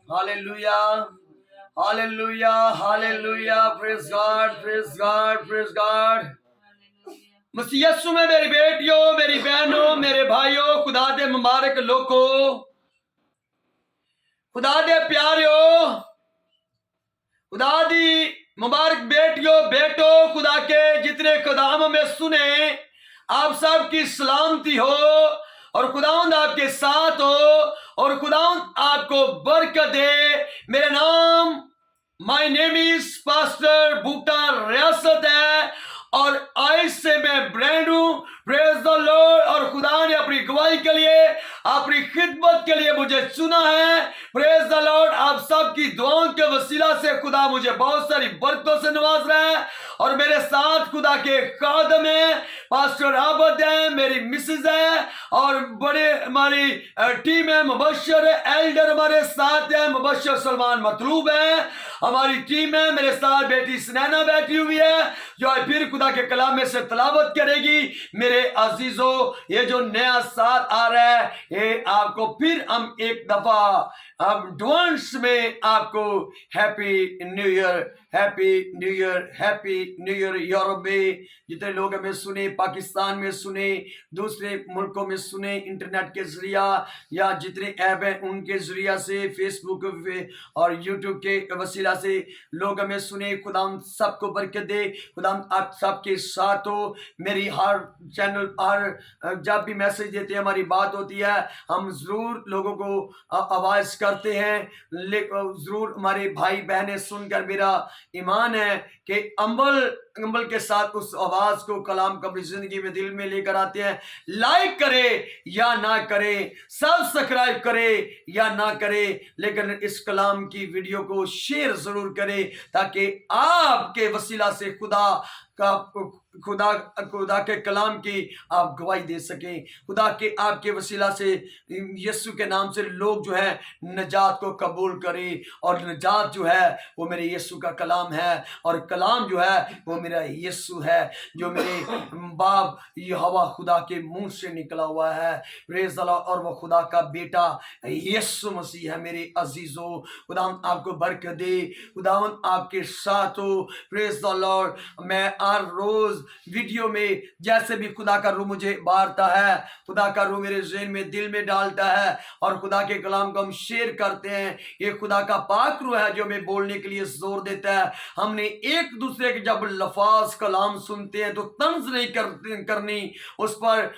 Hallelujah. Hallelujah. Hallelujah. Praise God. Praise God. Praise God. मसीह यीशु में मेरी बेटियों, मेरी बहनों, मेरे भाइयों, खुदा दे मुबारक लोगों, खुदा दे प्यारियों, खुदा दी मुबारक बेटियों, बेटों, खुदा के जितने खुदाम में सुने, आप सबकी सलामती हो और खुदावंद आपके साथ हो और खुदावंद आपको बरकत दे। मेरा नाम माय नेम इज पास्टर बूटा रियासत है और आज से मैं ब्रांड हूं। Praise the Lord. और खुदा ने अपनी गवाही के लिए, अपनी खिदमत के लिए मुझे चुना है। Praise the Lord. आप सबकी दुआओं के वसीला से खुदा मुझे बहुत सारी बरकतों से नवाज रहा है और मेरे साथ खुदा के खादम है, पास्टर आबद है, मेरी मिसेज है और बड़े हमारी टीम है, मुबशर है, एल्डर हमारे साथ है, मुबशर सलमान मतलूब है, हमारी टीम है। मेरे साथ बेटी सुनैना बैठी हुई है जो फिर खुदा के कलाम में से तलावत करेगी। मेरे अजीजों, ये जो नया साल आ रहा है, ये आपको फिर हम एक दफा एडवांस में आपको happy new year, happy new year, happy new year. Europe में जितने लोग हमें सुने, पाकिस्तान में सुने, दूसरे मुल्कों में सुने, इंटरनेट के जरिया या जितने ऐप हैं उनके जरिया से, फेसबुक पे और यूट्यूब के वसीला से लोग हमें सुने। खुदा सबको बरकत दे, खुदा आप सबके साथ हो। मेरी हर चैनल, हर जब भी मैसेज देते हैं, हमारी बात होती है, हम जरूर लोगों को आवाज करते हैं। जरूर हमारे भाई बहनें सुनकर मेरा ईमान है कि अमल के साथ उस आवाज को, कलाम को अपनी जिंदगी में, दिल में लेकर आते हैं। लाइक करे या ना करे, सब्सक्राइब करे या ना करे, लेकिन इस कलाम की वीडियो को शेयर जरूर करे ताकि आपके वसीला से खुदा के कलाम की आप गवाही दे सकें। खुदा के आपके वसीला से यीशु के नाम से लोग जो है नजात को कबूल करें और नजात जो है वो मेरे यीशु का कलाम है और कलाम जो है वो मेरा यीशु है जो मेरे बाप यहोवा खुदा के मुंह से निकला हुआ है। Praise the Lord. और वो खुदा का बेटा यीशु मसीह है। मेरे अजीजों, खुदावंद आपको बरकत दे, खुदावंद आपके साथ हो। Praise the Lord. मैं हर रोज वीडियो में जैसे भी खुदा का रूह मुझे बारता है, खुदा का रूह मेरे ज़हन में, दिल में डालता है और खुदा के कलाम को हम शेयर करते हैं। ये खुदा का पाक रूह है जो हमें बोलने के लिए जोर देता है। हमने एक दूसरे के जब लफाज कलाम सुनते हैं तो तंज नहीं करनी, उस पर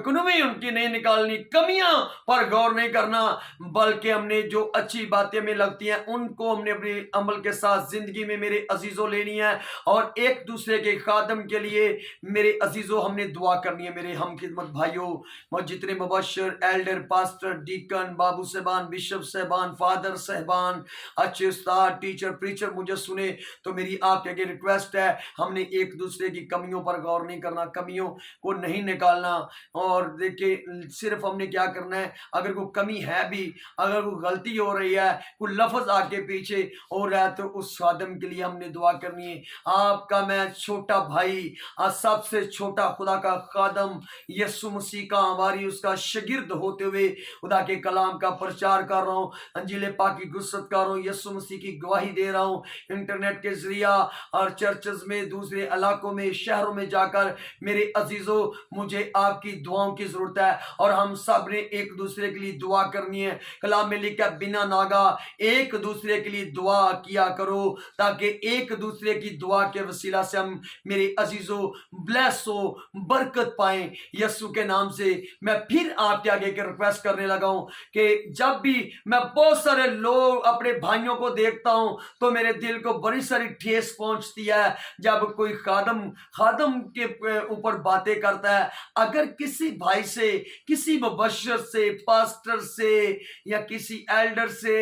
कुनवी उनकी नहीं निकालनी, कमियां पर गौर नहीं करना, बल्कि हमने जो अच्छी बातें हमें लगती हैं उनको हमने अपने अमल के साथ जिंदगी में मेरे अजीजों लेनी है और एक दूसरे के खादम के लिए मेरे अजीजों हमने दुआ करनी है। मेरे हम खिदमत भाइयों, जितने मुबशर, एल्डर, पास्टर, डीकन, बाबू साहबान, बिशप साहबान, फादर साहबान, अच्छे उस्ताद, टीचर, प्रीचर मुझे सुने तो मेरी आपके आगे रिक्वेस्ट है, हमने एक दूसरे की कमियों पर गौर नहीं करना, कमियों को नहीं निकालना। और देखिए सिर्फ हमने क्या करना है, अगर कोई कमी है भी, अगर कोई गलती हो रही है, कोई लफ्ज आगे पीछे हो रहा है तो उस खादम के लिए हमने दुआ करनी है। आपका मैं छोटा भाई, सबसे छोटा खुदा का खादम यीशु मसीह का, हमारी उसका शागिर्द होते हुए खुदा के कलाम का प्रचार कर रहा हूँ, अंजील पाक की गुस्सत कर रहा हूँ, यीशु मसीह की गवाही दे रहा हूँ इंटरनेट के जरिया और चर्चेस में, दूसरे इलाकों में, शहरों में जाकर। मेरे अजीजों, मुझे आपकी दुआओं की जरूरत है और हम सब ने एक दूसरे के लिए दुआ करनी है। कलाम में लिखा, बिना नागा एक दूसरे के लिए दुआ किया करो ताकि एक दूसरे की दुआ के वसीला से हम मेरे अजीजों ब्लेस हो, बरकत पाएं। यीशु के नाम से मैं फिर आपके आगे के रिक्वेस्ट करने लगा हूं कि जब भी मैं बहुत सारे लोग अपने भाइयों को देखता हूं तो मेरे दिल को बड़ी सारी ठेस पहुंचती है जब कोई खादम के ऊपर बातें करता है। अगर किसी भाई से, किसी मुबशर से, पास्टर से या किसी एल्डर से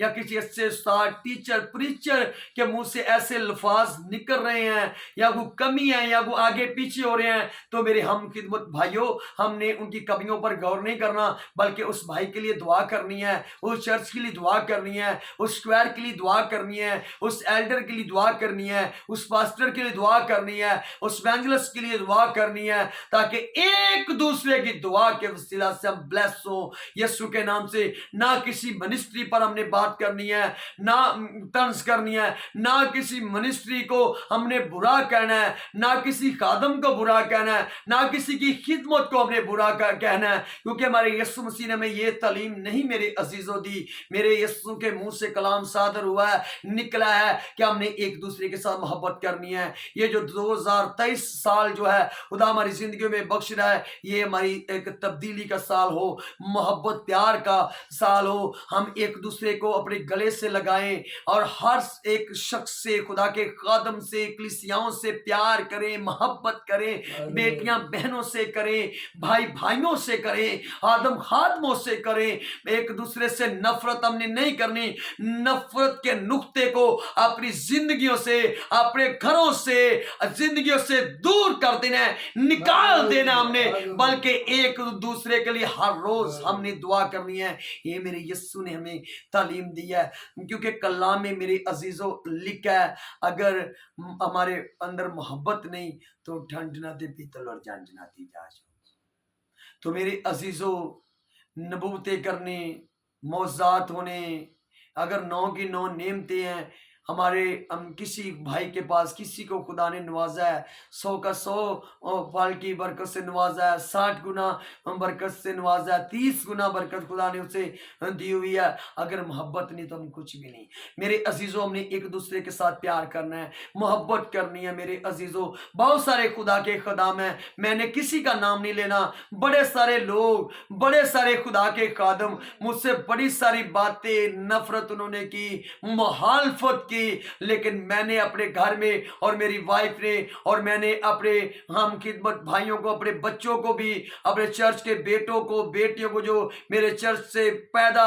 या किसी अच्छे उस्ताद, टीचर, प्रीचर के मुंह से ऐसे लफ्ज निकल रहे हैं हैं या वो कमी है या वो आगे पीछे हो रहे हैं, तो मेरे हम खिदमत भाइयों, हमने उनकी कमियों पर गौर नहीं करना, बल्कि उस भाई के लिए दुआ करनी है, उस चर्च के लिए दुआ करनी है, उस स्क्वायर के लिए दुआ करनी है, उस एल्डर के लिए दुआ करनी है, उस पास्टर के लिए दुआ करनी है, उस एवेंजलिस्ट के लिए दुआ करनी है, ताकि एक दूसरे की दुआ के वसीला से हम ब्लेस हो यीशु के नाम से। ना किसी मिनिस्ट्री पर हमने बात करनी है, ना तंज करनी है, ना किसी मिनिस्ट्री को हमने बुरा कहना है, ना किसी खादम को बुरा कहना है, ना किसी की खिदमत को हमने बुरा कहना है, क्योंकि हमारे यीशु मसीह ने हमें ये तालीम नहीं मेरे अजीजों दी। मेरे यीशु के मुंह से कलाम सादर हुआ है, निकला है कि हमने एक दूसरे के साथ मोहब्बत करनी है। ये जो 2023 साल जो है खुदा हमारी जिंदगी में बख्श रहा है, ये हमारी एक तब्दीली का साल हो, मोहब्बत प्यार का साल हो। हम एक दूसरे को अपने गले से लगाएं और हर एक शख्स से, खुदा के खादम से, कलीसियाओं से प्यार करें, मोहब्बत करें, बेटियां बहनों से करें, भाई भाइयों से करें, आदम खादमों से करें। एक दूसरे से नफरत हमने नहीं करनी। नफरत के नुक्ते को अपनी जिंदगियों से, अपने घरों से, जिंदगियों से दूर कर देना, निकाल देना हमने, बल्कि एक दूसरे के लिए हर रोज हमने दुआ करनी है। ये मेरे यीशु ने हमें तालीम दी है, क्योंकि कलाम में मेरे अजीजों लिखा है, अगर हमारे अंदर मोहब्बत नहीं तो ठंड ना दे पीतल और झंझना दी जा। तो मेरे अजीजों, नबूवतें करने, मौजात होने, अगर 9 की 9 नेमतें हैं हमारे, हम किसी भाई के पास, किसी को खुदा ने नवाजा है, 100 का 100 फल की बरकत से नवाजा है, 60 गुना बरकत से नवाजा है, 30 गुना बरकत खुदा ने उसे दी हुई है। अगर मोहब्बत नहीं तो हम कुछ भी नहीं। मेरे अजीजों, हमने एक दूसरे के साथ प्यार करना है, मोहब्बत करनी है। मेरे अजीजों, बहुत सारे खुदा के खदाम हैं, मैंने किसी का नाम नहीं लेना, बड़े सारे लोग, बड़े सारे खुदा के खादम मुझसे बड़ी सारी बातें, नफरत उन्होंने की, मुखालफत की, लेकिन मैंने अपने घर में और मेरी वाइफ ने और मैंने अपने हम खिदमत भाइयों को, अपने बच्चों को भी, अपने चर्च के बेटों को, बेटियों को, जो मेरे चर्च से पैदा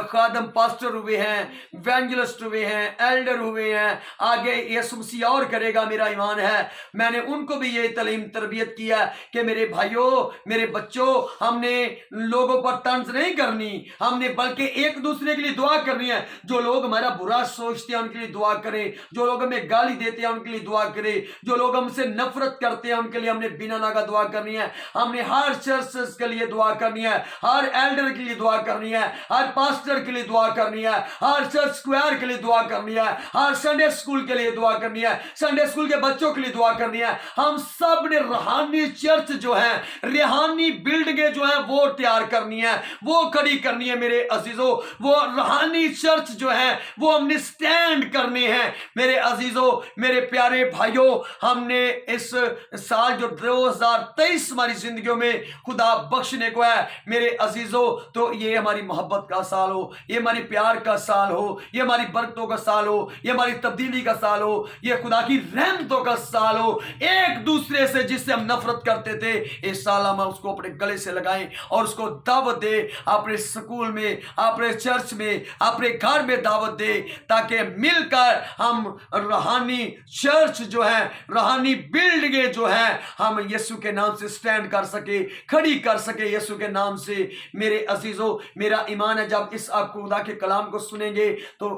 खादम पास्टर हुए हैं, इवेंजलिस्ट हुए हैं, एल्डर हुए हैं, आगे यीशु मसीह और करेगा, मेरा ईमान है, मैंने उनको भी ये तालीम तरबियत किया कि मेरे भाइयों, मेरे बच्चों, हमने लोगों पर तंज नहीं करनी, हमने बल्कि एक दूसरे के लिए दुआ करनी है। जो लोग हमारा बुरा सोचते हैं उनके लिए दुआ करें, जो लोग हमें गाली देते हैं उनके लिए दुआ करें, जो लोग हमसे नफरत करते हैं उनके लिए हमने बिना नागा दुआ करनी है। हमने हर चर्च के लिए दुआ करनी है, हर एल्डर के लिए दुआ करनी है, हर पास्टर के लिए दुआ करनी है, हर चर्च स्क्वायर के लिए दुआ करनी है, हर संडे स्कूल के लिए दुआ करनी है, संडे स्कूल के बच्चों के लिए दुआ करनी है। हम सब ने रूहानी चर्च जो है, रूहानी बिल्डिंगें जो है वो तैयार करनी है, वो खड़ी करनी है। मेरे अजीजों, वो रूहानी चर्च जो है वो हमने स्टैंड करने हैं। मेरे अजीजों, मेरे प्यारे भाइयों, हमने इस साल जो 2023 हमारी जिंदगियों में खुदा बख्शने को है, मेरे अजीजों, तो ये हमारी मोहब्बत का साल हो, ये हमारी प्यार का साल हो, ये हमारी बरकतों का साल हो, ये हमारी तब्दीली का साल हो, ये खुदा की रहमतों का साल हो। एक दूसरे से जिससे हम नफरत करते थे, इस साल हम उसको अपने गले से लगाएं और उसको दावत दे, अपने स्कूल में, अपने चर्च में, अपने घर में दावत दे, ताकि मिलकर हम रूहानी चर्च जो है, रूहानी बिल्डिंगें जो है, हम यीशु के नाम से स्टैंड कर सके, खड़ी कर सके यीशु के नाम से। मेरे अजीजों, मेरा ईमान है जब इस आप खुदा के कलाम को सुनेंगे तो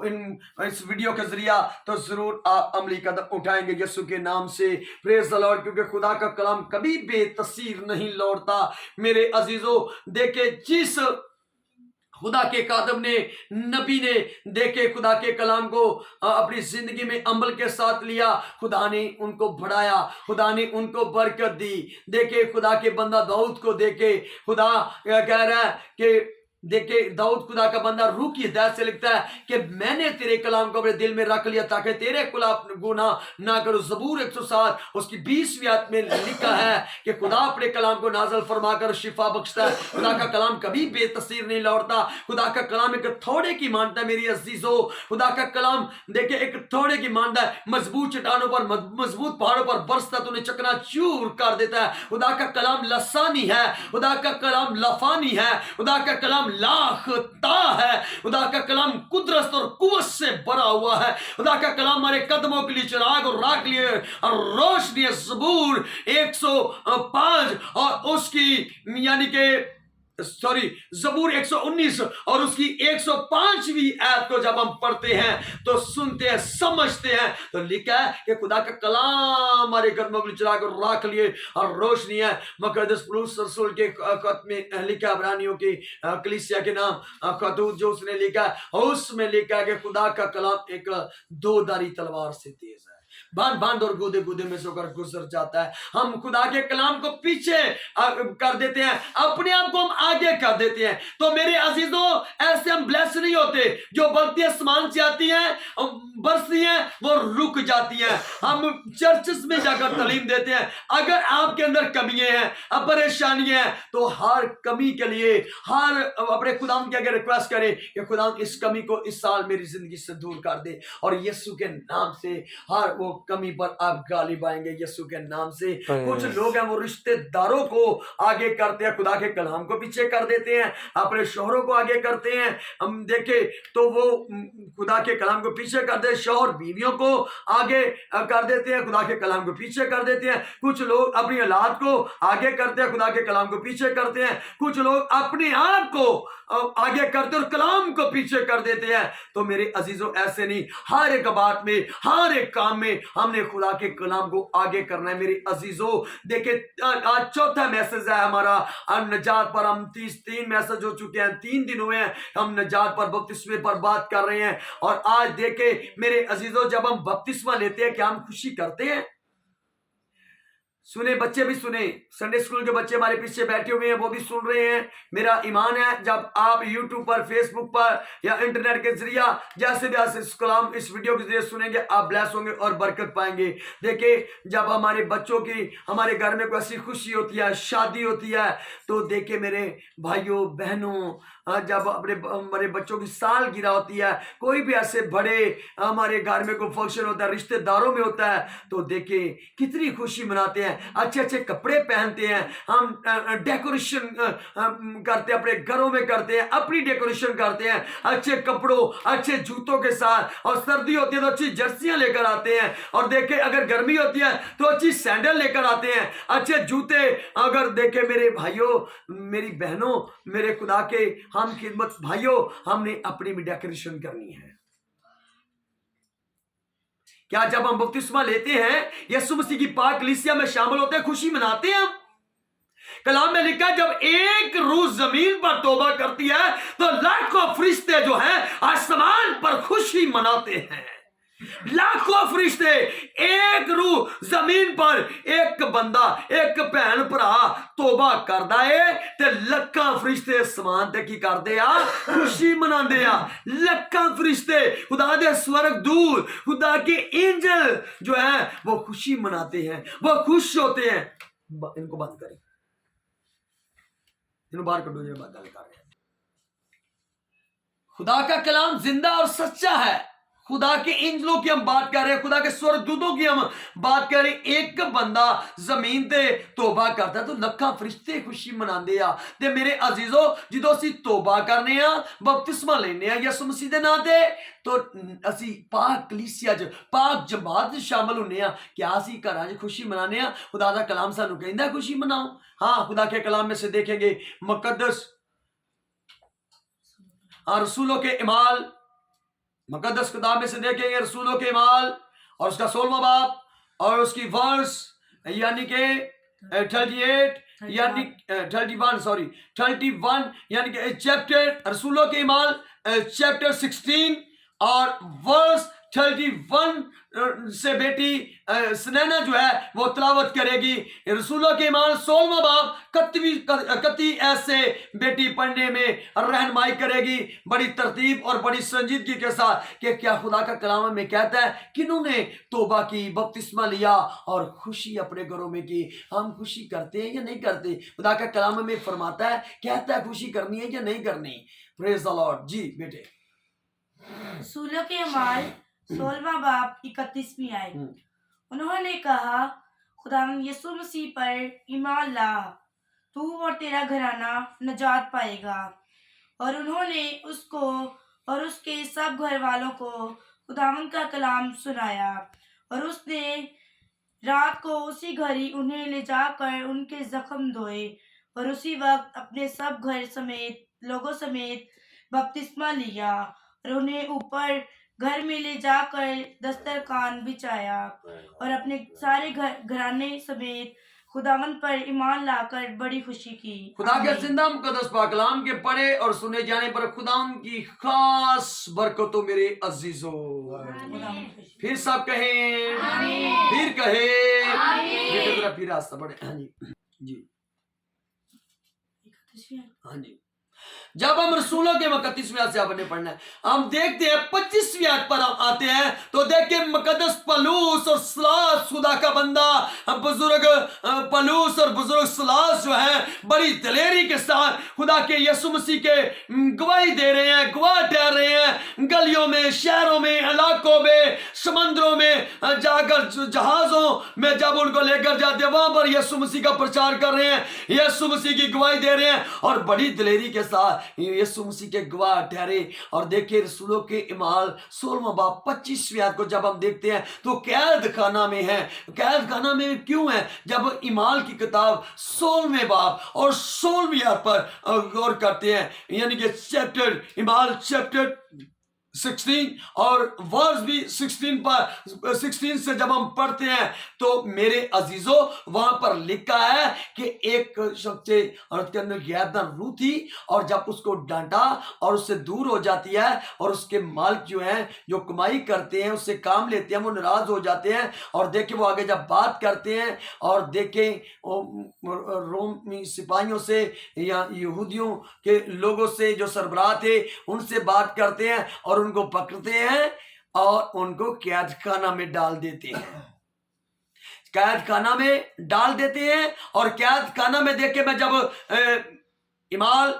इस वीडियो के जरिया तो जरूर आप अमली कदम उठाएंगे यीशु के नाम से। प्रेज द लॉर्ड, क्योंकि खुदा का कलाम कभी बेतसीर नहीं लौटता। मेरे अजीजों, देखे जिस खुदा के कादम ने, नबी ने, देखे खुदा के कलाम को अपनी जिंदगी में अमल के साथ लिया, खुदा ने उनको बढ़ाया, खुदा ने उनको बरकत दी। देखे खुदा के बंदा दाऊद को, देखे खुदा कह रहा है कि देखे दाऊद खुदा का बंदा रूह की हिदायत से लिखता है कि मैंने तेरे कलाम को अपने दिल में रख लिया ताकि तेरे खिलाफ गुनाह ना करूं। ज़बूर 107 उसकी 20वीं आयत में लिखा है कि खुदा अपने कलाम को नाज़िल फरमाकर शिफा बख्शता है। खुदा का कलाम कभी बेतसीर नहीं लौटता। खुदा का कलाम एक थोड़े की मानता है। मेरी अजीजों, खुदा का कलाम देखे एक थोड़े की मानता है, मजबूत चट्टानों पर, मजबूत पहाड़ों पर बरसता तो उन्हें चकनाचूर कर देता है। खुदा का कलाम लसानी है, खुदा का कलाम लफानी है, खुदा का कलाम लाखता है। खुदा का कलाम कुदरत और कुव्वत से भरा हुआ है। खुदा का कलाम हमारे कदमों के लिए चिराग और राह के लिए और रोशनी है। ज़बूर 105 और उसकी यानी कि ज़बूर 119 और उसकी 105वीं आयत को जब हम पढ़ते हैं तो सुनते हैं, समझते हैं, तो लिखा है कि खुदा का कलाम हमारे कदमों के लिए चिराग और राह के लिए और रोशनी है। मुक़द्दस पौलुस रसूल के खत में लिखा, इब्रानियों की कलीसिया के नाम खतूत जो उसने लिखा, उसमें लिखा है कि खुदा का कलाम एक दो-धारी तलवार से तेज है, बांध और गूदे गूदे में से होकर गुजर जाता है। हम खुदा के कलाम को पीछे कर देते हैं, अपने आप को हम आगे कर देते हैं। तो मेरे अजीजों, ऐसे हम ब्लेस नहीं होते। जो बल्कि आसमान से आती हैं, बरसती हैं, वो रुक जाती हैं। हम चर्चेस में जाकर तालीम देते हैं। अगर आपके अंदर कमियां हैं, अब परेशानियां हैं, तो हर कमी के लिए हर अपने खुदा के आगे रिक्वेस्ट करें कि खुदा इस कमी को इस साल मेरी जिंदगी से दूर कर दे, और यीशु के नाम से हर वो कमी पर आप गालिब आएंगे यीशु के नाम से। कुछ लोग हैं वो रिश्तेदारों को आगे करते हैं, खुदा के कलाम को पीछे कर देते हैं, अपने शोहरों को आगे करते हैं। हम देखे तो वो खुदा के कलाम को पीछे करते हैं, शोहर बीवियों को आगे कर देते हैं, खुदा के कलाम को पीछे कर देते हैं। कुछ लोग अपनी औलाद को आगे करते हैं, खुदा के कलाम को पीछे करते हैं। कुछ लोग अपने आप को आगे करते और कलाम को पीछे कर देते हैं। तो मेरे अजीजों, ऐसे नहीं, हर एक बात में, हर एक काम में हमने खुदा के कलाम को आगे करना है। मेरे अजीजों, देखिए आज चौथा मैसेज है हमारा नजात पर। हम 33 मैसेज हो चुके हैं, 3 दिन हुए हैं हम नजात पर, बपतिस्मे पर बात कर रहे हैं। और आज देखे मेरे अजीजों, जब हम बपतिस्मा लेते हैं क्या हम खुशी करते हैं? सुने, बच्चे भी सुने, संडे स्कूल के बच्चे हमारे पीछे बैठे हुए हैं, वो भी सुन रहे हैं। मेरा ईमान है जब आप यूट्यूब पर, फेसबुक पर या इंटरनेट के जरिया जैसे भी इस कलाम, इस वीडियो के जरिए सुनेंगे, आप ब्लेस होंगे और बरकत पाएंगे। देखिए, जब हमारे बच्चों की, हमारे घर में कोई ऐसी खुशी होती है, शादी होती है, तो देखिए मेरे भाइयों बहनों, जब अपने हमारे बच्चों की सालगिरह होती है, कोई भी ऐसे बड़े हमारे घर में कोई फंक्शन होता है, रिश्तेदारों में होता है, तो देखिए कितनी खुशी मनाते हैं, अच्छे अच्छे कपड़े पहनते हैं, हम डेकोरेशन करते हैं, अपने घरों में करते हैं, अपनी डेकोरेशन करते हैं अच्छे कपड़ों, अच्छे जूतों के साथ। और सर्दी होती है तो अच्छी जर्सियां लेकर आते हैं, और देखे अगर गर्मी होती है तो अच्छी सैंडल लेकर आते हैं, अच्छे जूते। अगर देखे मेरे भाइयों, मेरी बहनों, मेरे खुदा के हम खिदमत भाइयों, हमने अपनी भी डेकोरेशन करनी है। क्या जब हम बपतिस्मा लेते हैं, यीशु मसीह की पाक कलीसिया में शामिल होते हैं, खुशी मनाते हैं? हम कलाम में लिखा, जब एक रूह जमीन पर तौबा करती है तो लाखों फरिश्ते जो हैं आसमान पर खुशी मनाते हैं। लाखों फरिश्ते, एक रूह जमीन पर, एक बंदा, एक भैन भरा तौबा करदा है ते लखां फरिश्ते आसमान ते की करदे आ, खुशी मनांदे आ। लखां फरिश्ते, खुदा दे स्वर्गदूत, खुदा के एंजल जो है वो खुशी मनाते हैं, वो खुश होते हैं। इनको बंद करें, इनको बाहर करो, ये बात गल कर रहे हैं। खुदा का कलाम जिंदा और सच्चा है। खुदा के इंजलों की हम बात कर रहे हैं, खुदा के स्वर्गदूतों की हम बात कर रहे हैं। एक बंदा जमीन ते तौबा करता है तो लखां फरिश्ते खुशी मनांदे आ। ते मेरे अजीजों, ਜਦੋਂ ਅਸੀਂ तौबा करने आ, बपतिस्मा लेने आ यीशु मसीह दे नाम ते, तो ਅਸੀਂ पाक कलीसिया च, पाक जमात च शामिल होने आ। क्या ਅਸੀਂ घरां च खुशी मनाने आ? खुदा दा कलाम सानू कहंदा खुशी मनाओ। हाँ, खुदा के कलाम में से देखेंगे मुकद्दस रसूलों के इमाल, मुकद्दस किताब में से देखेंगे रसूलों के इमाल और उसका 16वां बाब और उसकी वर्स यानी कि 38 यानी 31 यानी कि चैप्टर, रसूलों के इमाल चैप्टर 16 और वर्स 31 से बेटी सुनैना जो है वो तलावत करेगी। रसूलों के इमाल 16वां बाब 31 ऐसे बेटी पढ़ने में रहनुमाई करेगी, बड़ी तरतीब और बड़ी संजीदगी के साथ, कि क्या खुदा का कलाम में कहता है किन्होंने तौबा की, बपतिस्मा लिया और खुशी अपने घरों में की। हम खुशी करते हैं या नहीं करते? खुदा का कलाम में फरमाता है, कहता है खुशी करनी है या नहीं करनी? Praise the Lord. जी बेटे, रसूलों के अमाल 16वां बाब 31वीं आयत। उन्होंने कहा, खुदा यीशु मसीह पर ईमान ला, तू और तेरा घराना नजात पाएगा। और उन्होंने उसको और उसके सब घर वालों को खुदावंद का कलाम सुनाया। और उसने रात को उसी घड़ी उन्हें ले जाकर उनके जख्म धोए और उसी वक्त अपने सब घर समेत लोगों समेत बपतिस्मा लिया और उन्हें ऊपर घर में ले जाकर दस्तरखान बिछाया और अपने सारे घराने समेत खुदावंद पर ईमान लाकर बड़ी खुशी की। खुदा के आमीन। जिंदा मुकद्दस पाक कलाम के पढ़े और सुने जाने पर खुदावंद की खास बरकतों मेरे अजीजों। खुदावंद खुशी। फिर सब कहें आमीन। फिर कहे आमीन। बेटे जरा फिर रास्ता पढ़े। हाँ जी जी 31 हाँ जी। जब हम रसूलों के 31वें आयत से आपने पढ़ना है, हम देखते हैं 25वीं आयत पर हम आते हैं तो देखिए मुकद्दस पलूस और सलास खुदा का बंदा बुजुर्ग पलूस और बुजुर्ग सलास जो है बड़ी दलेरी के साथ खुदा के यीशु मसीह के गवाही दे रहे हैं, गवाह ठहर रहे हैं। गलियों में, शहरों में, इलाकों में, समुद्रों में जाकर, जहाजों में जब उनको लेकर जाते हैं वहां पर यीशु मसीह का प्रचार कर रहे हैं, यीशु मसीह की गवाही दे रहे हैं और बड़ी दलेरी के साथ यीशु मसीह के गवाह ठहरे। और देखिए रसूलों के इमाल 16वां बाब 25वीं आयत को जब हम देखते हैं तो कैद खाना में है। कैद खाना में क्यों है? जब इमाल की किताब 16वें बाब और 16वीं आयत पर गौर करते हैं, यानी कि चैप्टर इमाल चैप्टर 16 और वर्स भी 16 से जब हम पढ़ते हैं तो मेरे अजीजों वहां पर लिखा है कि एक शख्स औरत के अंदर गैरदान रूह थी और जब उसको डांटा और उससे दूर हो जाती है और उसके मालिक जो हैं जो कमाई करते हैं उससे काम लेते हैं वो नाराज हो जाते हैं। और देखे वो आगे जब बात करते हैं और देखे रोमी सिपाहियों से या यहूदियों के लोगों से जो सरबराह थे उनसे बात करते हैं और उनको पकड़ते हैं और उनको कैद खाना में डाल देते हैं। कैद खाना में डाल देते हैं और कैद खाना में देखे मैं जब इमाल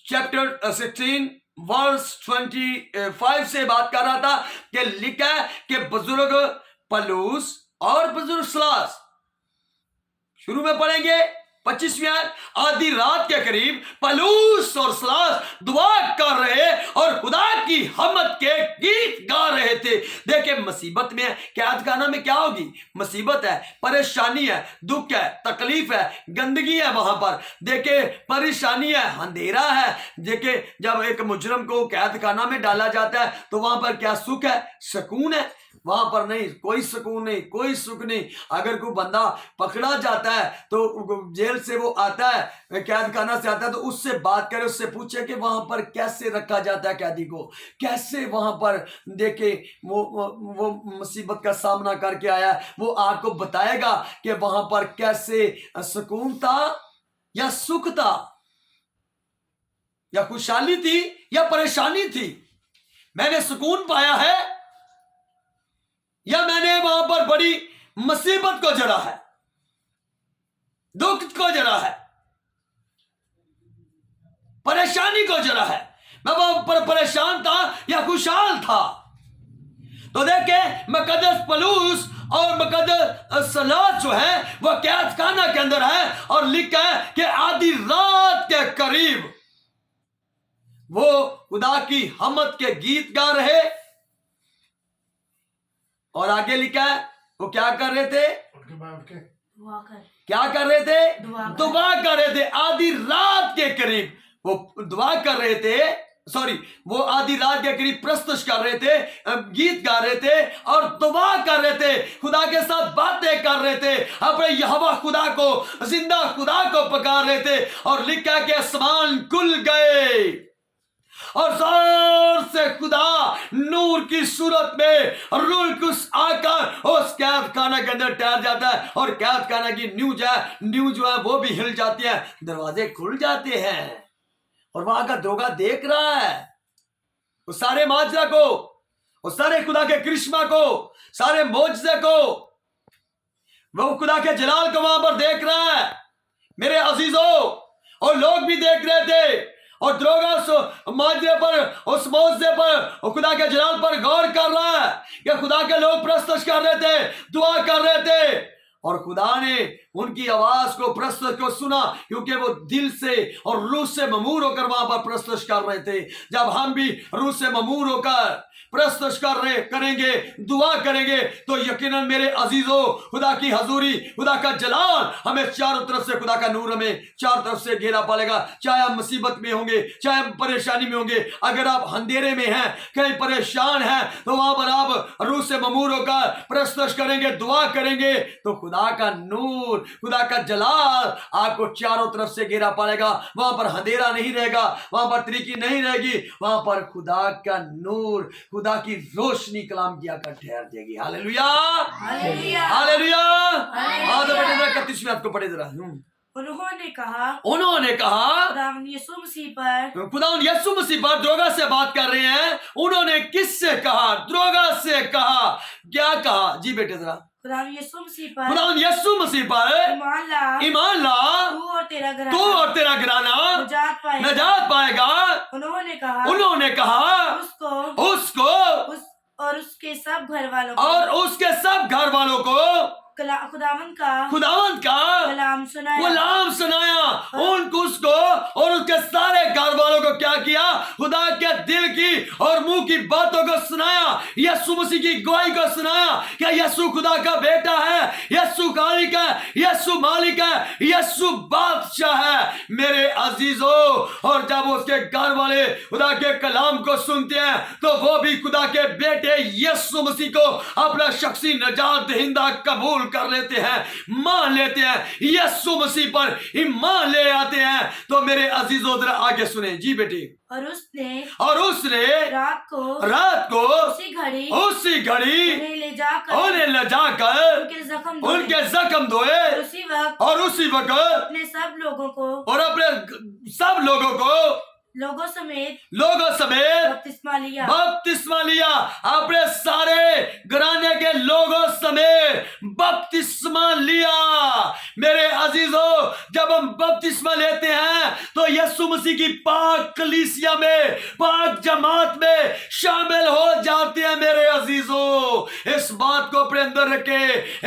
चैप्टर 16 वर्स 25 से बात कर रहा था कि लिखा है कि बुजुर्ग पलूस और बुजुर्ग सलास, शुरू में पढ़ेंगे 25वीं आयत, आधी रात के करीब पलूस और सलास दुआ कर रहे और खुदा की हमद के गीत गा रहे थे। देखिए मुसीबत में, कैद खाना में क्या होगी? मुसीबत है, परेशानी है, दुख है, तकलीफ है, गंदगी है वहां पर। देखिए परेशानी है, अंधेरा है। देखिए जब एक मुजरम को कैद खाना में डाला जाता है तो वहां पर क्या सुख है, सुकून है? वहां पर नहीं, कोई सुकून नहीं, कोई सुख नहीं। अगर कोई बंदा पकड़ा जाता है तो जेल से वो आता है, कैद खाना से आता है तो उससे बात करे, उससे पूछे कि वहां पर कैसे रखा जाता है कैदी को, कैसे वहां पर देखे वो मुसीबत का सामना करके आया है। वो आपको बताएगा कि वहां पर कैसे सुकून था या सुख था, या खुशहाली थी या परेशानी थी। मैंने सुकून पाया है या मैंने वहां पर बड़ी मुसीबत को जड़ा है, दुख को जड़ा है, परेशानी को जड़ा है। मैं वहां पर परेशान था या खुशहाल था? तो देखे मुकद्दस पलूस और मुकद्दस सलास जो है वह कैद खाना के अंदर है और लिखा है कि आधी रात के करीब वो खुदा की हमद के गीत गा रहे। और आगे लिखा है वो क्या कर रहे थे? क्या कर रहे थे? दुआ कर रहे थे। आधी रात के करीब वो दुआ कर रहे थे, वो आधी रात के करीब प्रस्तुत कर रहे थे, गीत गा रहे थे और दुआ कर रहे थे, खुदा के साथ बातें कर रहे थे, अपने यहोवा खुदा को, जिंदा खुदा को पुकार रहे थे। और लिखा कि आसमान खुल गए और जोर से खुदा नूर की सूरत में रूह कुछ आकर उस कैद खाना के अंदर ठहर जाता है और कैद खाना की न्यू जो है वो भी हिल जाती है, दरवाजे खुल जाते हैं और वहां का दरोगा देख रहा है उस सारे माजरा को, उस सारे खुदा के करिश्मा को, सारे मौजज़े को, वो खुदा के जलाल को वहां पर देख रहा है मेरे अजीजों। और लोग भी देख रहे थे और दरोगा उस माजरे पर, उस मौजज़े पर, खुदा के जलाल पर गौर कर रहा है कि खुदा के लोग प्रस्तुत कर रहे थे, दुआ कर रहे थे और खुदा ने उनकी आवाज को प्रस्तुत को सुना, क्योंकि वो दिल से और रूह से ममूर होकर वहां पर प्रस्तुत कर रहे थे। जब हम भी रूह से ममूर होकर प्रस्तुत करेंगे, दुआ करेंगे, तो यकीनन मेरे अजीजों खुदा की हजूरी, खुदा का जलाल हमें चारों तरफ से, खुदा का नूर हमें चारों तरफ से घेरा पालेगा। चाहे आप मुसीबत में होंगे, चाहे आप परेशानी में होंगे, अगर आप अंधेरे में हैं, कहीं परेशान हैं, तो वहां पर आप रूह से ममूर होकर प्रस्तुत करेंगे, दुआ करेंगे, तो खुदा का नूर, खुदा का जलाल आपको चारों तरफ से घेरा पालेगा। वहां पर अंधेरा नहीं रहेगा, वहां पर तरीकी नहीं रहेगी, वहां पर खुदा का नूर, खुदा की रोशनी कलाम किया कर ठहर जाएगी। Hallelujah, hallelujah, hallelujah. हालेलुया। तो बेटे जरा 31वें आपको पढ़े जरा। उन्होंने कहा खुदावंद यीशु मसीह पर, खुदावंद यीशु मसीह पर द्रोगा से बात कर रहे हैं। उन्होंने किससे कहा? द्रोगा से कहा। क्या कहा जी बेटे जरा? खुदावंद यीशु मसीह पर खुदावंद यीशु मसीह पर ईमान ला, तू और तेरा घराना नजात पाएगा। उन्होंने कहा उसको और उसके सब घर वालों को खुदावंद का कलाम सुनाया। उनको उसको और उसके सारे घर वालों को क्या किया? खुदा के दिल की और मुंह की बातों को सुनाया, यीशु मसीह की गवाही को सुनाया। क्या यीशु खुदा का बेटा है? यीशु खालिक है, यीशु मालिक है, यीशु बादशाह है मेरे अजीजों। और जब उसके घर वाले खुदा के कलाम को सुनते हैं, तो वो भी खुदा के बेटे यीशु मसीह को अपना शख्सी नजात दहिंदा कबूल कर लेते हैं, मान लेते हैं, यीशु मसीह पर ईमान ले आते हैं। तो मेरे अजीजों जरा आगे सुने जी बेटी। और उसने रात को उसी घड़ी उन्हें ले जाकर उनके जख्म धोए, और उसी वक्त अपने सब लोगों समेत बपतिस्मा लिया। अपने सारे घराने के लोगों समेत बपतिस्मा लिया। मेरे अजीजों, जब हम बपतिस्मा लेते हैं, तो यीशु मसीह की पाक कलीसिया में, पाक जमात में शामिल हो जाते हैं। मेरे अजीजों, इस बात को अपने अंदर रखे,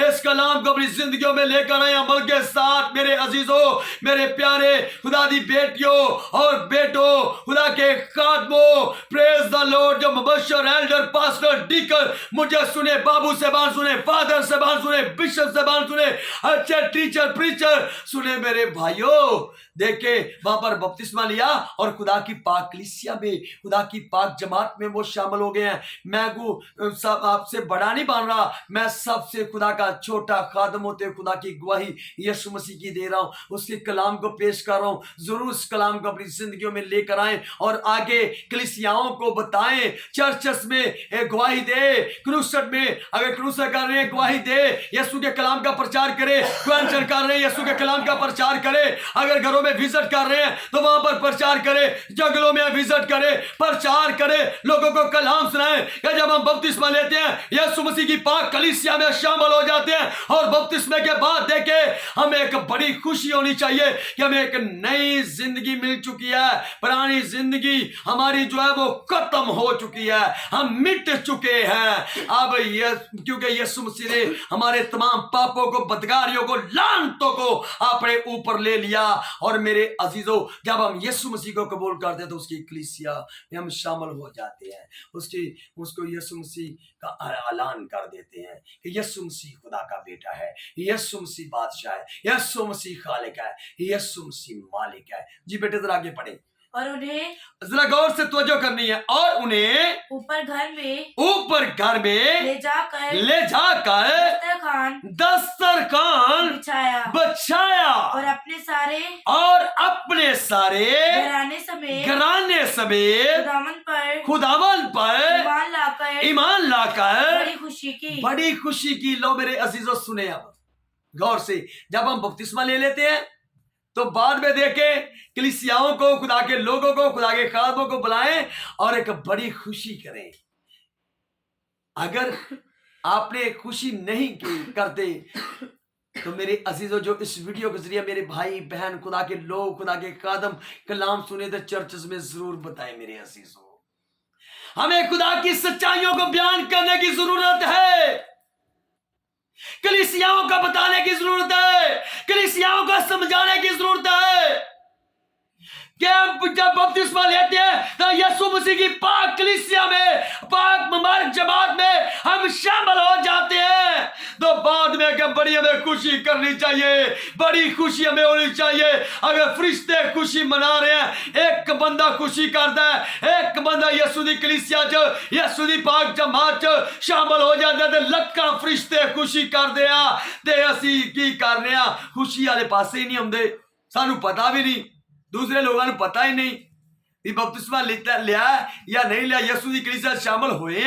इस कलाम को अपनी जिंदगियों में लेकर आए अमल के साथ। मेरे अजीजों, मेरे प्यारे खुदा दी बेटियों और बेटों, खुदा के खादमों, प्रेज द लॉर्ड, जो मुबश्शिर, एल्डर, पास्टर, डीकर मुझे सुने, बाबू सेबान सुने, फादर सेबान सुने, बिशप सेबान सुने, अच्छे टीचर, प्रीचर सुने, मेरे भाइयों, देखे वहां पर बपतिस्मा लिया और खुदा की पाक कलीसिया में, खुदा की पाक जमात में वो शामिल हो गए हैं। मैं को सब आपसे बड़ा नहीं बन रहा, मैं सबसे खुदा का छोटा खादम होते खुदा की गवाही यीशु मसीह की दे रहा हूं, उसके कलाम को पेश कर रहा हूं। जरूर उस कलाम को अपनी जिंदगियों में लेकर आए और आगे कलीसियाओं को बताएं, चर्चेस में एक गवाही दे, क्रूसेड में अगर क्रूसेड कर रहे हैं गवाही दे, यीशु के कलाम का प्रचार करे, कन्वेंशन कर रहे हैं यीशु के कलाम का प्रचार करे, अगर घरों में विजिट कर रहे हैं तो वहां पर प्रचार करे, जंगलों में विजिट करे, प्रचार करे, लोगों को कलाम सुनाए। या जब हम बपतिस्मा लेते हैं, यीशु मसीह की पाक कलीसिया में शामिल हो जाते हैं, और बपतिस्मे के बाद देखे हमें एक बड़ी खुशी होनी चाहिए कि हमें एक नई जिंदगी मिल चुकी है। पुरानी जिंदगी हमारी जो है वो खत्म हो चुकी है, हम मिट चुके हैं। अब ये क्योंकि यीशु मसीह ने हमारे तमाम पापों को, बदकारियों को, लानतों को अपने ऊपर ले लिया। और मेरे अजीजों, जब हम यीशु मसीह को कबूल करते हैं तो उसकी कलीसिया में हम शामिल हो जाते हैं, उसको यीशु मसीह का ऐलान कर देते हैं कि यीशु मसीह खुदा का बेटा है, यीशु मसीह बादशाह है, यीशु मसीह खालिक है, यीशु मसीह मालिक है। जी बेटे जरा आगे पढ़े। और उन्हें जरा गौर से तवज्जो करनी है। और उन्हें ऊपर घर में ले जाकर दस्तरखान बिछाया और अपने सारे घराने समेत खुदावन पर ईमान लाकर बड़ी खुशी की। लो मेरे अजीजों सुने अब गौर से, जब हम बपतिस्मा ले लेते हैं तो बाद में देखे कलीसियाओं को, खुदा के लोगों को, खुदा के खादमों को बुलाएं और एक बड़ी खुशी करें। अगर आपने खुशी नहीं करते तो मेरे अजीजों, जो इस वीडियो के जरिए मेरे भाई बहन, खुदा के लोग, खुदा के खादम कलाम सुने तो चर्चेस में जरूर बताएं। मेरे अजीजों, हमें खुदा की सच्चाइयों को बयान करने की जरूरत है कलीसियाओं को बताने की जरूरत है, कलीसियाओं को समझाने की जरूरत है कि हम जब बपतिस्मा लेते हैं तो यीशु मसीह की पाक कलीसिया में, पाक मुबारक जमात में हम शामिल हो जाते हैं। तो बाद में क्या बड़ी हमें खुशी करनी चाहिए, बड़ी खुशी हमें होनी चाहिए। अगर फरिश्ते खुशी मना रहे हैं, एक बंदा खुशी करता है, एक बंदा यीशु दी कलीसिया च, यीशु दी पाक जमात च शामिल हो जाता है, तो लक्खां फरिश्ते खुशी करते हैं। ते असी की कर रहे हैं, खुशी वाले पासे ही नहीं आउंदे, सानू पता भी नहीं, दूसरे लोगों को पता ही नहीं भी बपतिस्मा लिया या नहीं लिया, यीशु दी कलीसिया शामिल होए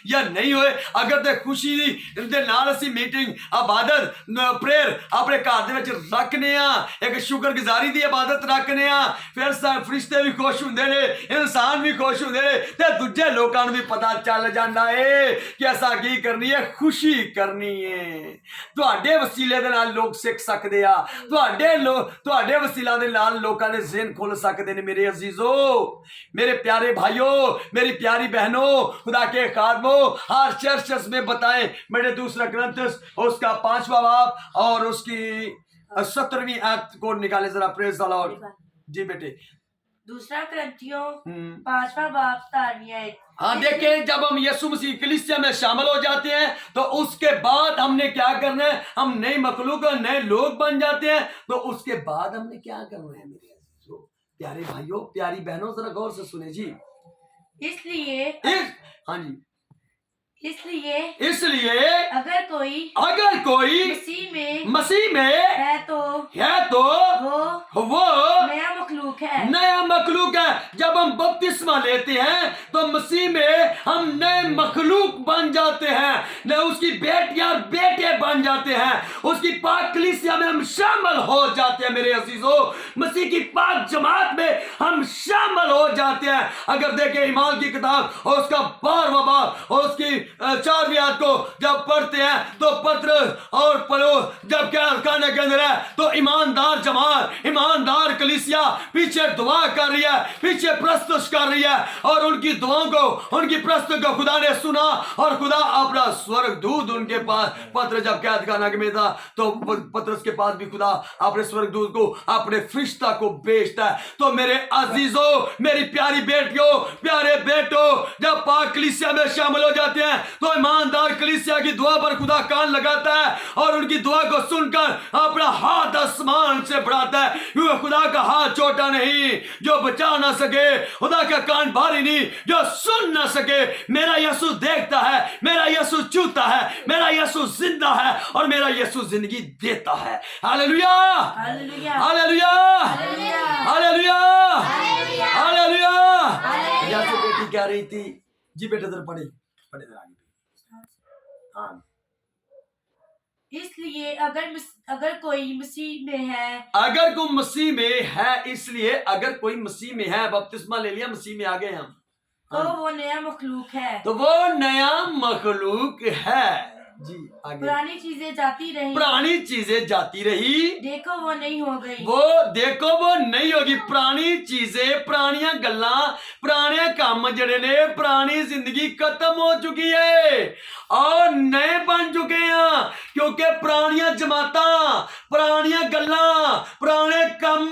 या नहीं होए। अगर ते खुशी दे नाल असी मीटिंग, इबादत, प्रेयर अपने घर दे विच रखने आ, एक शुक्रगुजारी दी इबादत रखने आ, फिर फरिश्ते भी खुश हुंदे ने, इंसान भी खुश हुंदे ने, ते दूजे लोकां नूं भी पता चल जांदा है कि असां की करनी है, खुशी करनी है। तुहाडे वसीले दे नाल लोग सिख सकदे आ, तुहाडे वसीला दे नाल लोकां दे ज़हन खुल सकदे ने। मेरे अजीजों, मेरे प्यारे भाइयों, मेरी प्यारी बहनों, खुदा के खादमों, हर चर्च में बताएं। मेरे दूसरा ग्रंथ उसका 5वां बाब और उसकी 17वीं आयत को निकाले जरा। Praise the Lord. जी बेटे, दूसरा ग्रंथियों 5वां बाब 17वीं आयत। हाँ देखें, जब हम यीशु मसीह कलीसिया में शामिल हो जाते हैं तो उसके बाद हमने क्या करना है, हम नई मखलूक और नए लोग बन जाते हैं। तो उसके बाद हमने क्या करना है मेरे प्यारे भाइयों, प्यारी बहनों, जरा गौर से सुने जी। हाँ जी, इसलिए अगर कोई मसीह में है तो वो नया मखलूक है। जब हम बपतिस्मा लेते हैं तो मसीह में हम नए मखलूक बन जाते हैं, न उसकी बेटियां और बेटे बन जाते हैं, उसकी पाक कलीसिया में हम शामिल हो जाते हैं। मेरे अजीजों, मसीह की पाक जमात में हम शामिल हो जाते हैं। अगर देखें ईमान की किताब और उसका 12वां बाब और उसकी 4वीं आयत को जब पढ़ते हैं तो पतरस और पौलुस जब क्या कहने के अंदर है, तो ईमानदार जमात, ईमानदार कलीसिया पीछे दुआ कर रही है, पीछे प्रस्तुत कर रही है, और उनकी दुआओं को, उनकी प्रस्तुत को खुदा ने सुना, और खुदा अपना स्वर्गदूत उनके पास, पतरस जब कैद खाना में था तो पतरस के पास भी खुदा अपने स्वर्गदूत को, अपने फरिश्ता को भेजता है। तो मेरे अजीजों, मेरी प्यारी बेटियों, प्यारे बेटों, जब पाक कलीसिया में शामिल हो जाते हैं तो ईमानदार कलीसिया की दुआ पर खुदा कान लगाता है और उनकी दुआ को सुनकर अपना हाथ आसमान से बढ़ाता है, क्योंकि खुदा का हाथ छोटा नहीं जो बचा ना सके, खुदा का कान भारी नहीं जो सुन ना सके। मेरा यीशु देखता है, मेरा यीशु छूता है, मेरा यीशु जिंदा है और मेरा यीशु जिंदगी देता है। Hallelujah, hallelujah, hallelujah, hallelujah, hallelujah. Yeshu बेटी कह रही थी जी, बेटे इधर पढ़े इधर आगे। हाँ, इसलिए अगर कोई मसीह में है, अगर कोई मसीह में है, इसलिए अगर कोई मसीह में है, बपतिस्मा ले लिया, मसीह में आ गए हम, तो वो नया मखलूक है, तो वो नया मखलूक है। जी आगे। पुरानी चीजें जाती रही, पुरानी चीजें जाती रही, देखो वो नहीं हो गई, वो देखो वो नहीं होगी। पुरानी चीजें, पुरानियां गल्लां, पुराने काम जड़े ने, पुरानी जिंदगी खत्म हो चुकी है और नए बन चुके हैं, क्योंकि पुरानियां जमातां, पुरानियां गल्लां, पुराने काम,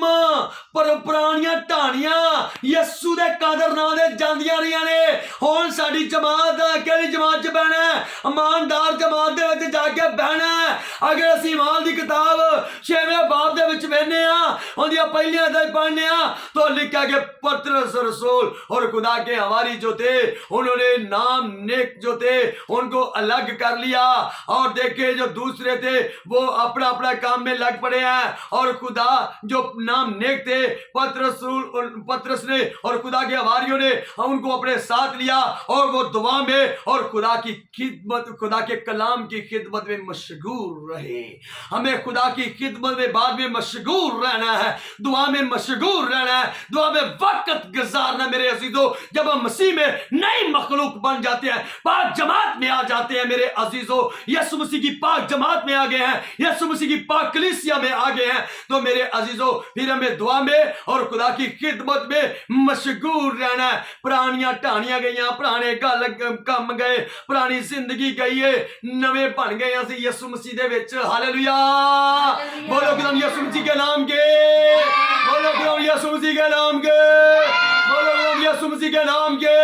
पुरानियां ढाणियां यीशु दे कादर नां दे जांदियां रहियां ने। हुण साडी जमात केड़ी जमात च बहना है? ईमानदार जमात दे विच जाके बहना है। अगर असीं ईमान दी किताब 6वें बाब दे विच वेखने आ, उहदियां पहलियां अध्याय पढ़ने आ, तो लिखा कि पतरस रसूल और खुदा के हवारी जो थे, उन्होंने नाम नेक जो थे उनको अलग कर लिया, और देखे जो दूसरे थे वो अपना अपना काम में लग पड़े हैं, और खुदा जो नाम नेक थे, पतरस ने और खुदा के हवारियों ने उनको अपने साथ लिया, और वो दुआ में और खुदा की खिदमत, खुदा के कलाम की खिदमत में मशगूल रहे। हमें खुदा की खिदमत में बाद में मशगूल रहना है, दुआ में मशगूल रहना है, दुआ में वक्त गुजारना। मेरे अजीजों, जब हम मसीह में नई मखलूक बन जाते हैं, पाक जमात में आ जाते हैं, मेरे अजीजों, यीशु मसीह की पाक जमात में आ गए हैं, यीशु मसीह की पाक कलीसिया में आ गए हैं, तो मेरे अजीजों फिर हमें दुआ में और खुदा की खिदमत में मशगूर रहना है। पुरानियां ढाणियां गईयां, पुराने गल कम गए, पुरानी जिंदगी गई है, नवे बन गए ਅਸੀਂ ਯਿਸੂ ਮਸੀਹ ਦੇ ਵਿੱਚ। हालेलुया, बोलो कदम यीशु मसीह के नाम के, बोलो कदम यीशु मसीह के नाम के, बोलो कदम यीशु मसीह के नाम के।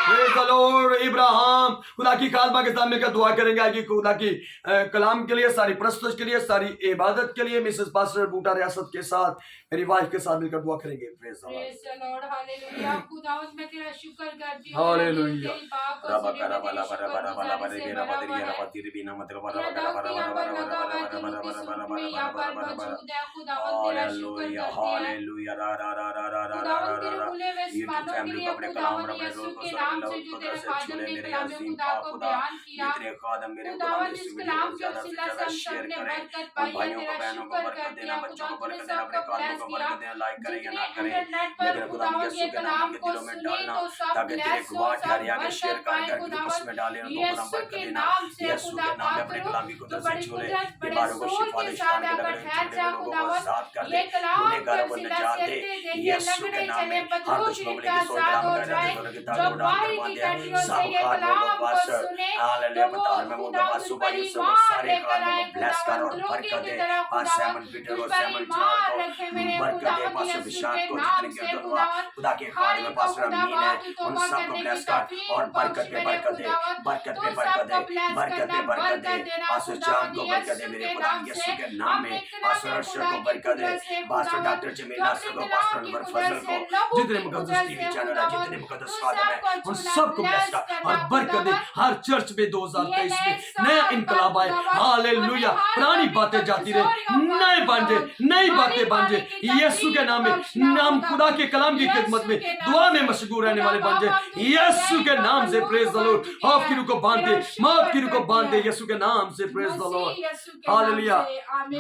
Praise the Lord। इब्राहिम खुदा की खालमा के सामने का दुआ करेंगे आगे खुदा की कलाम के लिए, सारी प्रस्तुत के लिए, सारी इबादत के लिए। मिसेस पास्टर बूटा रियासत के साथ, मेरी वाइफ के साथ मिलकर दुआ करेंगे। Praise the Lord, hallelujah. खुदावंद मैं तेरा शुक्र करती हूँ, हालेलुया। लाइक करें या ना करें, लेकिन खुदावंद यीशु के नाम को दिलों में डालना, ताकि तेरे गवाह ठहरे आगे शेयर कर उसमें डालें, उनको खुदा बरकत देना। यीशु के नाम में अपने कलाम की कुदरत से छू ले, बीमारों को शिफा दे, शैतान के लगने छूटे लोगों को आजाद कर दे, गुनहगारों को निजात दे। यीशु के नाम में हर दुश्मन के सोच राम का दे, कि ताकि उड़ा कर बांधे सब खानों को बस हालेलुया। पताल में वो दबा सुबह यूसुफ को सारे खानों को ब्लेस कर और बरकत दे। और सैमन पीटर को, सैमन जॉन को बरकत दे। पास्टर विशाल को, जितने के दुआ खुदा के खाने में पास्टर अमीन है, उन सबको ब्लेस कर और बरकत पे बरकत दे, बरकत पे बरकत दे, बरकत पे बरकत दे। पास्टर जान को बरकत दे मेरे खुदा यीशु के नाम में। पास्टर अर्शद को बरकत दे, पास्टर डॉक्टर जमील नासर को, पास्टर अनवर फजल को, जितने मुकद्दस टीवी चैनल है, जितने मुकद्दस फादर है, उन सबको ब्लेस कर और बरकत दे। हर चर्च में 2023 में नया इनकलाब आए। हालेलुया। पुरानी बातें जाती रहे, नए बन जाए, नई बातें बन जाए यीशु के नाम में। नाम खुदा के कलाम की खिदमत में दुआ में मशगूल रहने वाले बन जाए यीशु के नाम से। Praise the Lord. खौफ की रूह को बांध दे, मौत की रूह को बांध दे यीशु के नाम से। Praise the Lord. हालेलुया,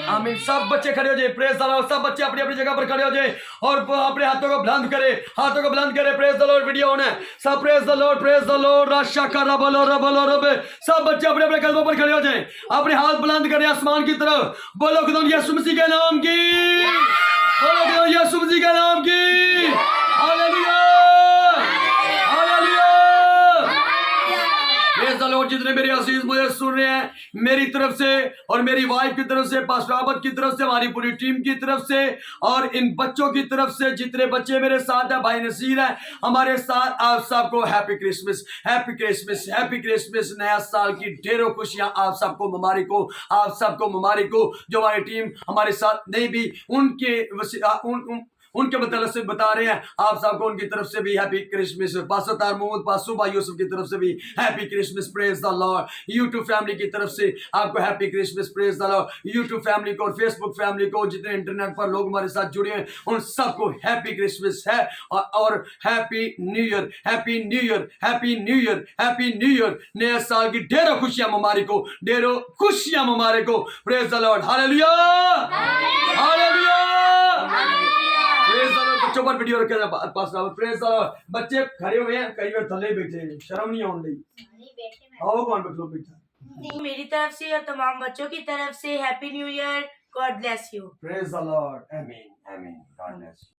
आमीन। सब बच्चे खड़े हो जाए। Praise the Lord. सब बच्चे अपनी अपनी जगह पर खड़े हो जाए और अपने हाथों को बुलंद करें, हाथों को बुलंद करें। Praise the lord. Video on है। सब praise the lord, praise the lord. राशा का रबलो रबलो रबे। सब बच्चे अपने अपने कदमों पर खड़े हो जाए, अपने हाथ बुलंद करें आसमान की तरफ। बोलो खुदा यीशु मसीह के नाम की, बोलो खुदा यीशु मसीह के नाम की। Hallelujah, hallelujah. Praise the Lord. जितने मेरे अजीज मुझे सुन रहे हैं, मेरी तरफ से और मेरी वाइफ की तरफ से, पास्टर आबद की तरफ से, हमारी पूरी टीम की तरफ से और इन बच्चों की तरफ से, जितने बच्चे मेरे साथ है, भाई नसीर है हमारे साथ, आप सबको happy Christmas, happy Christmas, happy Christmas. नया साल की ढेरों खुशियां आप सबको मुबारक हो, आप सबको मुबारक हो। जो हमारी टीम हमारे साथ नहीं भी, उनके मतलब से बता रहे हैं आप सबको, उनकी तरफ से भी हैप्पी क्रिसमस। पास्टर तारमूद, पास्टर भाई यूसुफ की तरफ से भी happy Christmas. Praise the Lord. YouTube family की तरफ से आपको happy Christmas. Praise the Lord. YouTube family को और फेसबुक फैमिली को, जितने इंटरनेट पर लोग हमारे साथ जुड़े हैं, उन सबको हैप्पी क्रिसमस है और happy new year, happy new year, happy new year, happy new year. नए साल की ढेरों खुशियां मुबारक हो, ढेरों खुशियां मुबारक हो। Praise the Lord. Hallelujah, hallelujah. बच्चों पर वीडियो रखे पास। Praise the Lord. बच्चे खड़े हुए हैं, कई बार थले बैठे हैं, शर्म नहीं आने लगी। आओ कौन बैठा? मेरी तरफ से और तमाम बच्चों की तरफ से happy new year. God bless you. Praise the Lord. आमीन, आमीन। God bless.